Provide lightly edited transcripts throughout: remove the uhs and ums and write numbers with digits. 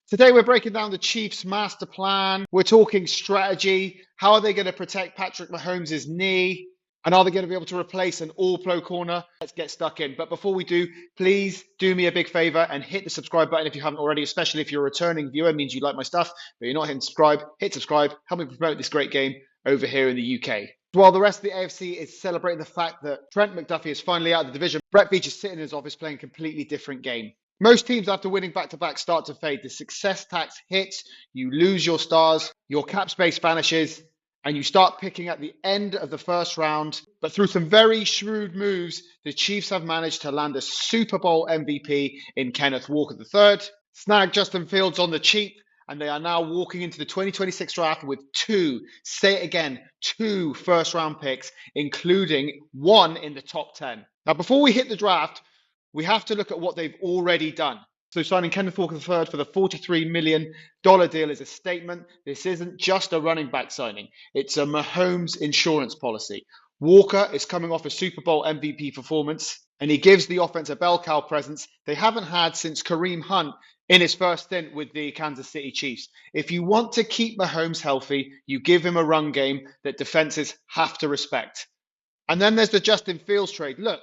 Today we're breaking down the Chiefs' master plan. We're talking strategy. How are they going to protect Patrick Mahomes' knee? And are they going to be able to replace an all-pro corner? Let's get stuck in. But before we do, please do me a big favor and hit the subscribe button if you haven't already, especially if you're a returning viewer. It means you like my stuff, but you're not hitting subscribe. Hit subscribe. Help me promote this great game over here in the UK. While the rest of the AFC is celebrating the fact that Trent McDuffie is finally out of the division, Brett Veach is sitting in his office playing a completely different game. Most teams, after winning back-to-back, start to fade. The success tax hits, you lose your stars, your cap space vanishes, and you start picking at the end of the first round. But through some very shrewd moves, the Chiefs have managed to land a Super Bowl MVP in Kenneth Walker III, snag Justin Fields on the cheap, and they are now walking into the 2026 draft with two first-round picks, including one in the top 10. Now, before we hit the draft, we have to look at what they've already done. So signing Kenneth Walker III for the $43 million deal is a statement. This isn't just a running back signing. It's a Mahomes insurance policy. Walker is coming off a Super Bowl MVP performance, and he gives the offense a bell cow presence they haven't had since Kareem Hunt in his first stint with the Kansas City Chiefs. If you want to keep Mahomes healthy, you give him a run game that defenses have to respect. And then there's the Justin Fields trade. Look,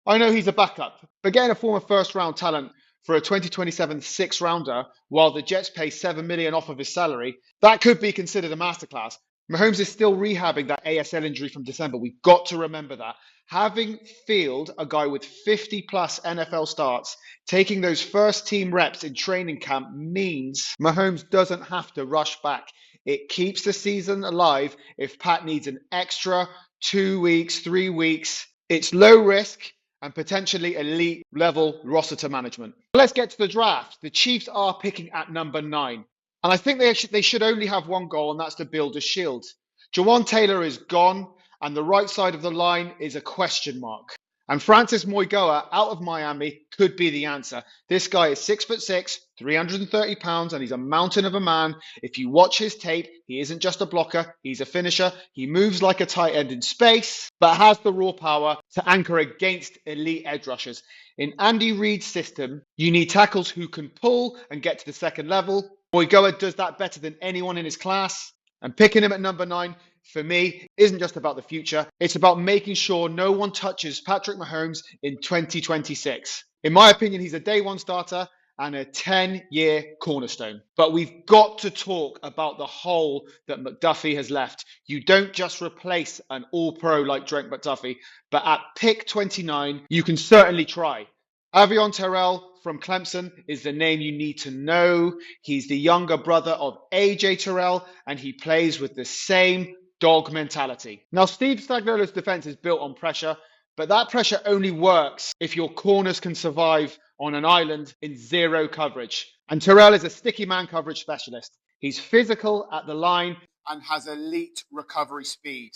I know he's a backup, but getting a former first-round talent for a 2027 six-rounder while the Jets pay $7 million off of his salary, that could be considered a masterclass. Mahomes is still rehabbing that ASL injury from December. We've got to remember that. Having Field, a guy with 50-plus NFL starts, taking those first-team reps in training camp means Mahomes doesn't have to rush back. It keeps the season alive if Pat needs an extra 2 weeks, 3 weeks. It's low risk and potentially elite level roster management. Let's get to the draft. The Chiefs are picking at number 9. And I think they should only have one goal, and that's to build a shield. Jawan Taylor is gone, and the right side of the line is a question mark. And Francis Mauigoa out of Miami could be the answer. This guy is 6'6", 330 pounds, and he's a mountain of a man. If you watch his tape, he isn't just a blocker, he's a finisher. He moves like a tight end in space, but has the raw power to anchor against elite edge rushers. In Andy Reid's system, you need tackles who can pull and get to the second level. Mauigoa does that better than anyone in his class. And picking him at number 9, for me, isn't just about the future. It's about making sure no one touches Patrick Mahomes in 2026. In my opinion, he's a day one starter and a 10-year cornerstone. But we've got to talk about the hole that McDuffie has left. You don't just replace an all-pro like Trent McDuffie, but at pick 29, you can certainly try. Avieon Terrell from Clemson is the name you need to know. He's the younger brother of AJ Terrell, and he plays with the same dog mentality. Now, Steve Spagnuolo's defense is built on pressure, but that pressure only works if your corners can survive on an island in zero coverage. And Terrell is a sticky man coverage specialist. He's physical at the line and has elite recovery speed.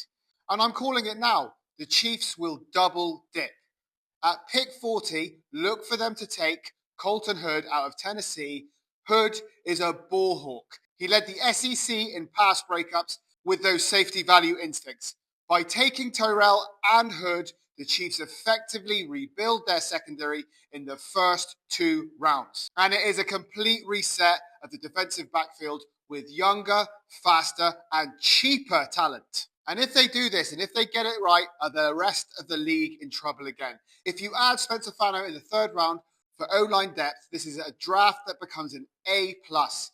And I'm calling it now. The Chiefs will double dip. At pick 40, look for them to take Colton Hood out of Tennessee. Hood is a ball hawk. He led the SEC in pass breakups with those safety value instincts. By taking Terrell and Hood, the Chiefs effectively rebuild their secondary in the first 2 rounds. And it is a complete reset of the defensive backfield with younger, faster, and cheaper talent. And if they do this, and if they get it right, are the rest of the league in trouble again? If you add Spencer Fano in the 3rd round for O-line depth, this is a draft that becomes an A+.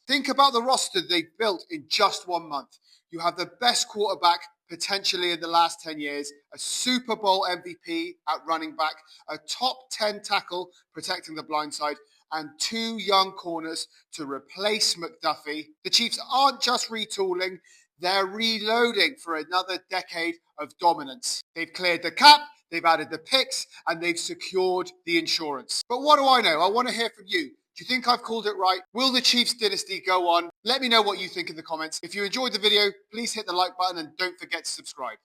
Think about the roster they've built in just 1 month. You have the best quarterback potentially in the last 10 years, a Super Bowl MVP at running back, a top 10 tackle protecting the blind side, and 2 young corners to replace McDuffie. The Chiefs aren't just retooling, they're reloading for another decade of dominance. They've cleared the cap, they've added the picks, and they've secured the insurance. But what do I know? I want to hear from you. Do you think I've called it right? Will the Chiefs dynasty go on? Let me know what you think in the comments. If you enjoyed the video, please hit the like button and don't forget to subscribe.